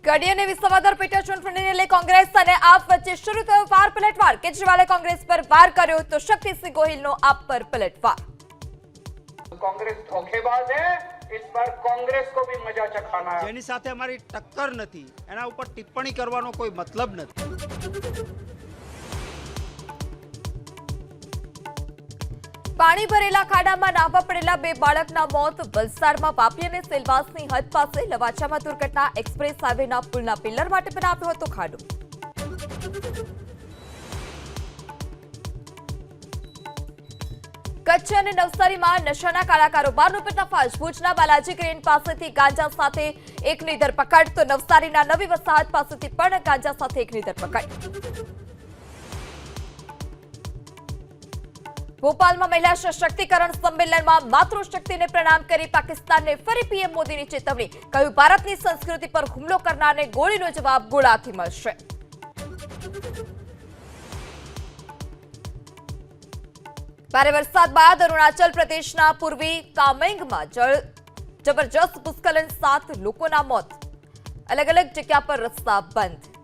કડી અને વિસાવદર પેટા ચૂંટણીને લઈ કોંગ્રેસ અને આપ વચ્ચે શરૂ થયો વાર પલટવાર। કેજરીવાલે કોંગ્રેસ પર વાર કર્યો તો શક્તિસિંહ ગોહિલનો આપ પર પલટવાર। कांग्रेस धोखेबाज है, इस बार कांग्रेस को भी मजा चखाना है। જેની સાથે અમારી ટક્કર નથી એના ઉપર ટિપ્પણી કરવાનો કોઈ મતલબ નથી। પાણી ભરેલા ખાડામાં નાહવા પડેલા બે બાળકના મોત। વલસાડમાં વાપી અને સેલવાસની હદ પાસે લવાચામાં દુર્ઘટના। એક્સપ્રેસ હાઈવેના પુલના પિલ્લર માટે બનાવ્યો હતો ખાડો। કચ્છ અને નવસારીમાં નશાના કાળા કારોબારનો પર્દાફાશ। ભુજના બાલાજી ગ્રેન પાસેથી ગાંજા સાથે એકની ધરપકડ તો નવસારીના નવી વસાહત પાસેથી પણ ગાંજા સાથે એકની ધરપકડ। ભોપાલમાં મહિલા સશક્તિકરણ સંમેલનમાં માતૃશક્તિને પ્રણામ કરી પાકિસ્તાનને ફરી પીએમ મોદીની ચેતવણી। કહ્યું ભારતની સંસ્કૃતિ પર હુમલો કરનારને ગોળીનો જવાબ ગોળાથી મળશે। ભારે વરસાદ બાદ અરુણાચલ પ્રદેશના પૂર્વી કામેંગમાં જબરજસ્ત ભૂસ્ખલન, 7 લોકોના મોત। અલગ અલગ જગ્યા પર રસ્તા બંધ।